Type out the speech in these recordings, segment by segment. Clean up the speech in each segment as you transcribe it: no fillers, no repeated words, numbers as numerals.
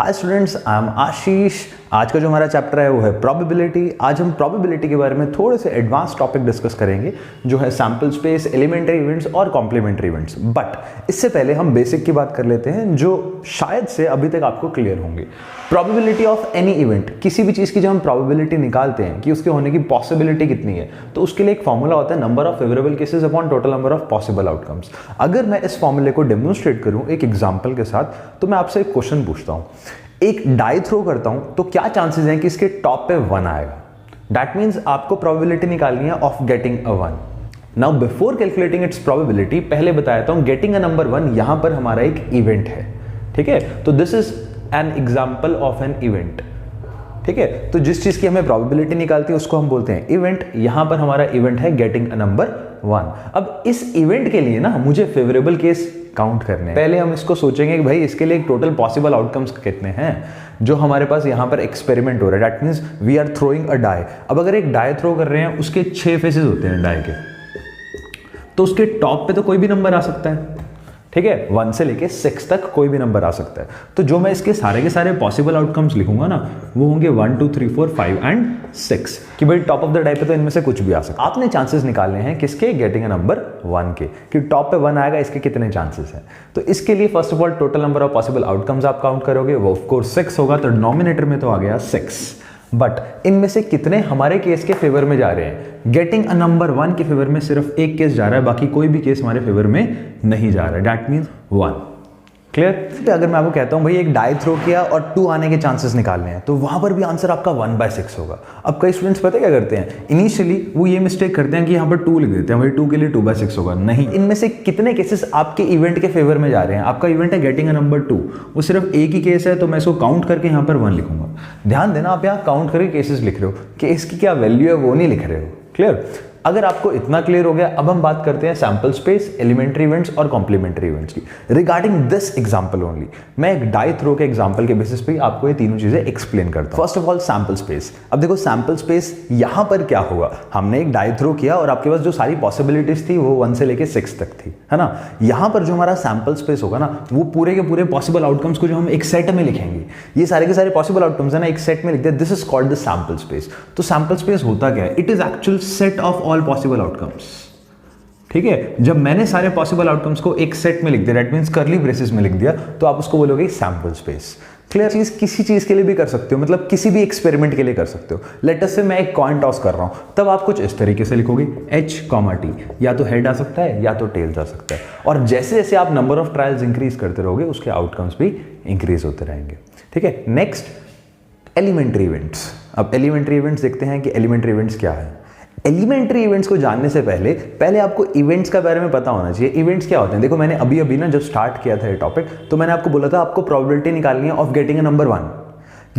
Hi students, I am आशीष। आज का जो हमारा चैप्टर है वो है प्रोबेबिलिटी। आज हम प्रोबेबिलिटी के बारे में थोड़े से एडवांस टॉपिक डिस्कस करेंगे जो है सैम्पल स्पेस, एलिमेंट्री इवेंट्स और कॉम्प्लीमेंट्री इवेंट्स। बट इससे पहले हम बेसिक की बात कर लेते हैं जो शायद से अभी तक आपको क्लियर होंगे। प्रोबेबिलिटी ऑफ एनी इवेंट, किसी भी चीज़ की जब हम प्रोबेबिलिटी निकालते हैं कि उसके होने की पॉसिबिलिटी कितनी है, तो उसके लिए एक फॉर्मूला होता है number of favourable cases upon total number of possible outcomes. अगर मैं इस फॉर्मूले को डेमोन्स्ट्रेट करूं एक एग्जांपल के साथ, तो मैं आपसे एक क्वेश्चन पूछता हूं, एक डाई थ्रो करता हूं तो क्या चांसेस हैं कि इसके टॉप पे 1 आएगा। दैट मीन्स आपको प्रोबेबिलिटी निकालनी है of getting a 1। Now before calculating it's probability, पहले बताया हूं गेटिंग अ नंबर 1 यहां पर हमारा एक इवेंट है। ठीक है, तो this is an example of an event. ठीक है, तो जिस चीज की हमें प्रोबेबिलिटी निकालती है उसको हम बोलते हैं इवेंट। यहां पर हमारा इवेंट है गेटिंग अ नंबर 1। अब इस इवेंट के लिए ना मुझे फेवरेबल केस काउंट करने हैं। पहले हम इसको सोचेंगे कि भाई इसके लिए एक टोटल पॉसिबल आउटकम्स कितने हैं जो हमारे पास यहां पर एक्सपेरिमेंट हो रहा है। That means we are throwing a die. अब अगर एक डाई थ्रो कर रहे हैं, उसके 6 फेसेस होते हैं डाई के, तो उसके टॉप पे तो कोई भी नंबर आ सकता है। ठीक है, 1 से लेके 6 तक कोई भी नंबर आ सकता है। तो जो मैं इसके सारे के सारे पॉसिबल आउटकम्स लिखूंगा ना, वो होंगे 1 2 3 4 5 एंड 6 कि भाई टॉप ऑफ द डाई पे तो इनमें से कुछ भी आ सकता है। आपने चांसेस निकालने हैं किसके, गेटिंग अ नंबर 1 के, कि टॉप पे 1 आएगा, इसके कितने चांसेस हैं। तो इसके लिए first of all total number of possible outcomes आप काउंट करोगे, वो ऑफ कोर्स 6 होगा, तो डिनोमिनेटर में तो आ गया 6। बट इनमें से कितने हमारे केस के फेवर में जा रहे हैं। गेटिंग अ नंबर 1 के फेवर में सिर्फ एक केस जा रहा है, बाकी कोई भी केस हमारे फेवर में नहीं जा रहा है। That means 1। क्लियर। अगर मैं आपको कहता हूं भाई एक डाई थ्रो किया और 2 आने के चांसेस निकालने हैं, तो वहां पर भी आंसर आपका 1/6 होगा। अब कई स्टूडेंट्स पता क्या करते हैं, इनिशियली वो ये मिस्टेक करते हैं कि यहां पर 2 लिख देते हैं, भाई 2 के लिए 2/6 होगा। नहीं, इनमें से कितने केसेस आपके इवेंट के फेवर में जा रहे हैं। आपका इवेंट है गेटिंग अ नंबर 2, वो सिर्फ एक ही केस है, तो मैं इसको काउंट करके यहां पर 1 लिखूंगा। ध्यान देना, आप यहां काउंट करके केसेस लिख रहे हो, केस की क्या वैल्यू है वो नहीं लिख रहे हो। क्लियर। अगर आपको इतना क्लियर हो गया, अब हम बात करते हैं सैंपल स्पेस, एलिमेंट्री इवेंट्स और कॉम्प्लीमेंट्री इवेंट्स की। रिगार्डिंग दिस एग्जांपल ओनली, मैं एक डाई थ्रो के एग्जांपल के बेसिस पे आपको ये तीनों चीजें एक्सप्लेन करता हूं। First of all sample space. अब देखो सैंपल स्पेस यहां पर क्या होगा, हमने एक डाई थ्रो किया और आपके पास जो सारी पॉसिबिलिटीज थी वो 1 से लेके 6 तक थी, है ना। यहां पर जो हमारा सैंपल स्पेस होगा ना, वो पूरे के पूरे पॉसिबल आउटकम्स को जो हम एक सेट में लिखेंगे, ये सारे के सारे पॉसिबल आउटकम्स है ना, एक सेट में लिखते हैं। This is called the sample space. तो सैंपल स्पेस होता क्या है, it is actual set of all possible outcomes. ठीक है, जब मैंने सारे पॉसिबल आउटकम्स को एक सेट में लिख दिया, दैट मींस कर्ली ब्रेसेस में लिख दिया, तो आप उसको बोलोगे सैंपल स्पेस। क्लियर। चीज किसी चीज के लिए भी कर सकते हो, मतलब किसी भी एक्सपेरिमेंट के लिए कर सकते हो। लेट अस से मैं एक कॉइन टॉस कर रहा हूं, तब आप कुछ इस तरीके से लिखोगे H, T, या तो हेड आ सकता है या तो टेल्स आ सकता है। और जैसे जैसे आप नंबर ऑफ ट्रायल्स इंक्रीज करते रहोगे, उसके आउटकम्स भी इंक्रीज होते रहेंगे। ठीक है, नेक्स्ट एलिमेंट्री इवेंट्स। अब एलिमेंट्री इवेंट्स देखते हैं कि एलिमेंट्री इवेंट्स क्या है। एलिमेंट्री इवेंट्स को जानने से पहले आपको इवेंट्स का बारे में पता होना चाहिए। इवेंट्स क्या होते हैं, देखो मैंने अभी ना जब स्टार्ट किया था ये टॉपिक, तो मैंने आपको बोला था आपको प्रोबेबिलिटी निकालनी है of getting a number 1।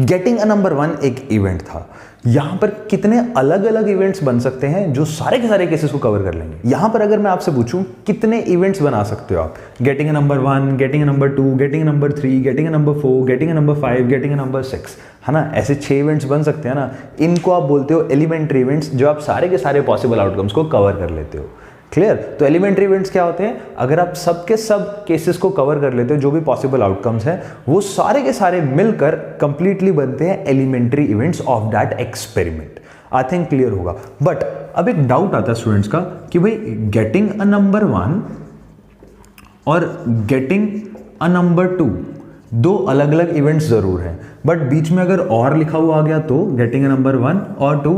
Getting a number 1 एक इवेंट था। यहां पर कितने अलग अलग इवेंट्स बन सकते हैं जो सारे के सारे केसेस को कवर कर लेंगे। यहां पर अगर मैं आपसे पूछूं कितने इवेंट्स बना सकते हो आप, getting a number 1, getting a number 2, getting a number 3, getting a number 4, getting a number 5, getting a number 6, है ना। ऐसे 6 इवेंट्स बन सकते हैं ना, इनको आप बोलते हो एलिमेंट्री इवेंट्स, जो आप सारे के सारे पॉसिबल आउटकम्स को कवर कर लेते हो। क्लियर। तो एलिमेंट्री इवेंट्स क्या होते हैं, अगर आप सबके सब केसेस को कवर कर लेते हो, जो भी पॉसिबल आउटकम्स हैं, वो सारे के सारे मिलकर कंप्लीटली बनते हैं elementary events of that experiment. I think clear होगा। बट अब एक डाउट आता है स्टूडेंट्स का कि भाई गेटिंग अ नंबर 1 और गेटिंग अ नंबर 2 दो अलग अलग इवेंट्स जरूर हैं, बट बीच में अगर और लिखा हुआ आ गया तो गेटिंग अ नंबर 1 और 2,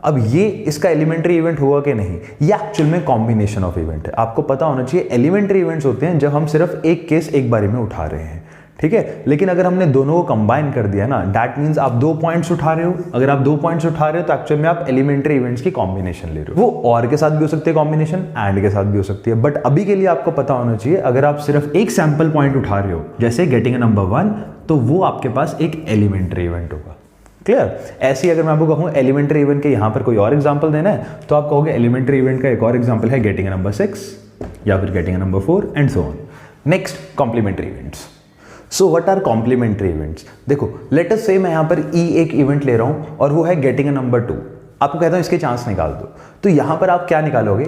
अब ये इसका एलिमेंट्री इवेंट हुआ कि नहीं, ये एक्चुअल में कॉम्बिनेशन ऑफ इवेंट है। आपको पता होना चाहिए एलिमेंट्री इवेंट्स होते हैं जब हम सिर्फ एक केस एक बारी में उठा रहे हैं। ठीक है, लेकिन अगर हमने दोनों को कंबाइन कर दिया ना, दैट मींस आप 2 पॉइंट्स उठा रहे हो। अगर आप 2 पॉइंट्स उठा रहे हो तो एक्चुअल में आप एलिमेंट्री इवेंट्स की कॉम्बिनेशन ले रहे हो। वो और के साथ भी हो सकती है कॉम्बिनेशन, एंड के साथ भी हो सकती है। बट अभी के लिए आपको पता होना चाहिए, अगर आप सिर्फ एक सैंपल पॉइंट उठा रहे हो, जैसे गेटिंग अ नंबर 1, तो वो आपके पास एक एलिमेंट्री इवेंट होगा। क्लियर। ऐसी अगर मैं आपको कहूं एलिमेंट्री इवेंट के यहां पर कोई और एग्जांपल देना है, तो आप कहोगे एलिमेंट्री इवेंट का एक और एग्जांपल है गेटिंग अ नंबर 6 या फिर getting a number 4 and so on. Next complementary events. So what are complementary events. देखो लेट अस से मैं यहां पर E एक इवेंट ले रहा हूं और वो है गेटिंग अ नंबर 2। आपको कहता हूं इसके चांस निकाल दो, तो यहां पर आप क्या निकालोगे,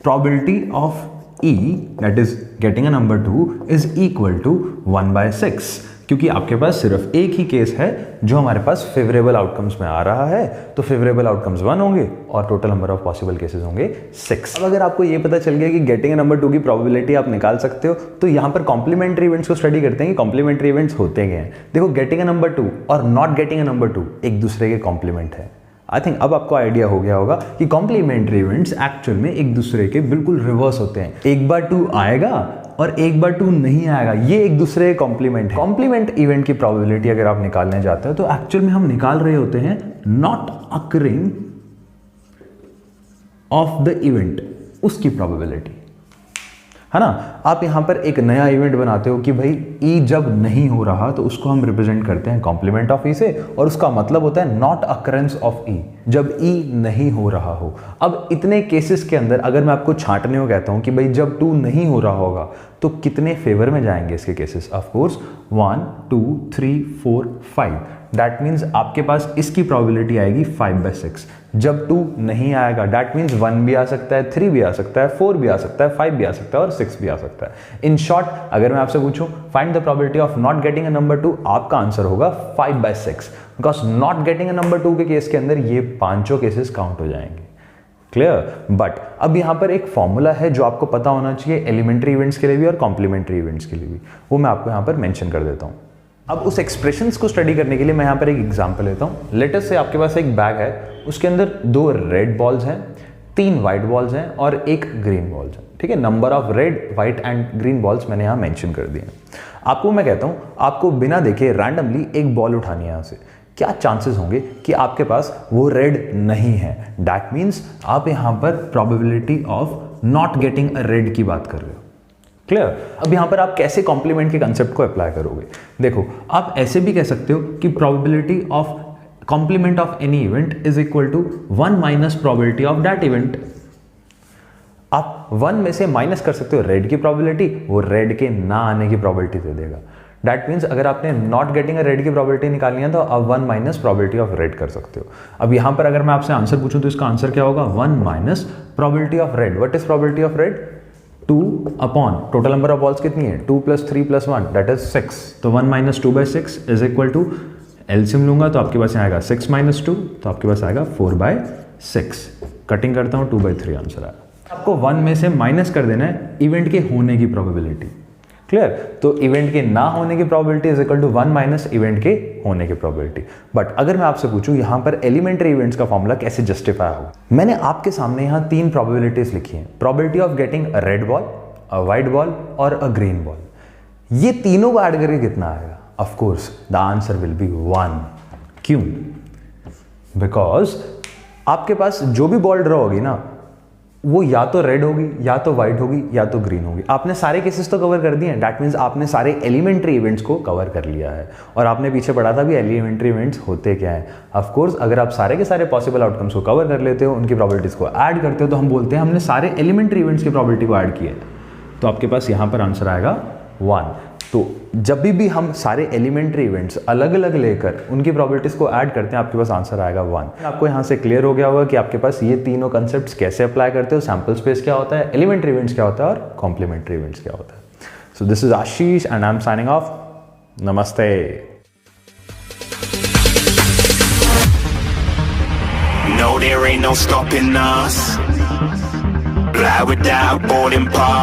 probability of E that is getting a number 2 is equal to 1/6। क्योंकि आपके पास सिर्फ एक ही केस है जो हमारे पास फेवरेबल आउटकम्स में आ रहा है, तो फेवरेबल आउटकम्स 1 होंगे और total number of possible cases होंगे 6। अब अगर आपको ये पता चल गया कि गेटिंग नंबर 2 की प्रोबेबिलिटी आप निकाल सकते हो, तो यहाँ पर कॉम्प्लीमेंट्री इवेंट्स को स्टडी करते हैं कि कॉम्प्लीमेंट्री इवेंट्स होते क्या हैं। देखो, गेटिंग नंबर 2 और नॉट गेटिंग नंबर 2 एक दूसरे के कॉम्प्लीमेंट है। आई थिंक अब आपको आइडिया हो गया होगा कि कॉम्प्लीमेंट्री इवेंट्स एक्चुअल में एक दूसरे के बिल्कुल रिवर्स होते हैं। एक बार 2 आएगा और एक बार 2 नहीं आएगा, ये एक दूसरे के कॉम्प्लीमेंट है। कॉम्प्लीमेंट इवेंट की प्रोबेबिलिटी अगर आप निकालने जाते हो तो एक्चुअल में हम निकाल रहे होते हैं not occurring of the event, उसकी प्रोबेबिलिटी, है ना। आप यहां पर एक नया इवेंट बनाते हो कि भाई ई जब नहीं हो रहा तो उसको हम रिप्रेजेंट करते हैं कॉम्प्लीमेंट ऑफ ई से, और उसका मतलब होता है नॉट अकरेंस ऑफ ई, जब ई नहीं हो रहा हो। अब इतने केसेस के अंदर अगर मैं आपको छांटने को कहता हूं कि भाई जब 2 नहीं हो रहा होगा तो कितने फेवर में जाएंगे इसके cases? Of course 1 2 3 4 5। That means आपके पास इसकी प्रोबेबिलिटी आएगी 5/6। जब 2 नहीं आएगा दैट मीन्स 1 भी आ सकता है, 3 भी आ सकता है, 4 भी आ सकता है, 5 भी आ सकता है और 6 भी आ सकता है। इन शॉर्ट, अगर मैं आपसे पूछूं find the probability of not getting a number 2, आपका आंसर होगा 5/6, because not getting a number 2 के केस के अंदर ये पांचों केसेस काउंट हो जाएंगे। क्लियर? बट अब यहां पर एक फॉर्मूला है जो आपको पता होना चाहिए एलिमेंट्री इवेंट्स के लिए भी और कॉम्प्लीमेंट्री इवेंट्स के लिए भी, वो मैं आपको यहां पर मेंशन कर देता हूं। अब उस एक्सप्रेशंस को स्टडी करने के लिए मैं यहां पर एक एग्जांपल लेता हूं। लेट अस से आपके पास एक बैग है, उसके अंदर 2 रेड बॉल्स हैं, 3 व्हाइट बॉल्स हैं और 1 ग्रीन बॉल्स है। ठीक है, number of red, white and green balls मैंने यहां मेंशन कर दिए हैं। आपको मैं कहता हूं आपको बिना देखे रैंडमली एक बॉल उठानी है यहां से, क्या चांसेस होंगे कि आपके पास वो रेड नहीं है? दैट मीन्स आप यहां पर probability of not getting a red की बात कर रहे हो। क्लियर? अब यहां पर आप कैसे कॉम्प्लीमेंट के कंसेप्ट को अप्लाई करोगे? देखो, आप ऐसे भी कह सकते हो कि probability of complement of any event is equal to 1 minus probability of that event. आप 1 में से माइनस कर सकते हो रेड की प्रोबेबिलिटी, वो रेड के ना आने की प्रोबेबिलिटी दे देगा। दैट मीन्स अगर आपने नॉट गेटिंग अ रेड की प्रोबेबिलिटी निकालनी है तो आप 1 माइनस प्रोबेबिलिटी ऑफ रेड कर सकते हो। अब यहां पर अगर मैं आपसे आंसर पूछूं तो इसका आंसर क्या होगा? 1 minus probability of red. What is probability of red? 2 upon total number of balls कितनी है? 2 + 3 + 1 दैट इज 6। तो 1 minus 2/6 is equal to, LCM लूंगा तो आपके पास आएगा 6 - 2, तो आपके पास आएगा 4/6। कटिंग करता हूं 2/3 आंसर आएगा। आपको 1 में से माइनस कर देना है इवेंट के होने की प्रोबेबिलिटी। क्लियर? तो इवेंट के ना होने की probability is equal to 1 minus event के होने की प्रोबेबिलिटी। बट अगर मैं आपसे पूछूं यहां पर एलिमेंट्री इवेंट्स का फॉर्मूला कैसे जस्टिफाई होगा? मैंने आपके सामने यहां 3 प्रोबेबिलिटीज लिखी हैं, probability of getting a red ball, a white ball और अ ग्रीन बॉल। ये तीनों को ऐड करके कितना आएगा? Of course the answer will be 1। क्यों? बिकॉज आपके पास जो भी बॉल ड्रॉ होगी ना, वो या तो रेड होगी, या तो व्हाइट होगी, या तो ग्रीन होगी। आपने सारे केसेस तो कवर कर दिए हैं। दैट मीन्स आपने सारे एलिमेंट्री इवेंट्स को कवर कर लिया है। और आपने पीछे पढ़ा था भी एलिमेंट्री इवेंट्स होते क्या हैं। ऑफ कोर्स अगर आप सारे के सारे पॉसिबल आउटकम्स को कवर कर लेते हो, उनकी प्रोबेबिलिटीज को ऐड करते हो, तो हम बोलते हैं हमने सारे एलिमेंट्री इवेंट्स की प्रोबेबिलिटी को ऐड किया है। तो आपके पास यहां पर आंसर आएगा 1। तो जब भी हम सारे एलिमेंट्री इवेंट्स अलग अलग लेकर उनकी प्रोबेबिलिटीज को ऐड करते हैं, आपके पास आंसर आएगा 1। आपको यहां से क्लियर हो गया होगा कि आपके पास ये तीनों कंसेप्ट्स कैसे अप्लाई करते हो, सैंपल स्पेस क्या होता है, एलिमेंट्री इवेंट्स क्या होता है और कॉम्प्लीमेंट्री इवेंट्स क्या होता है। So this is Ashish and I am signing off. नमस्ते। No, there ain't no stopping us. Fly without boarding pass.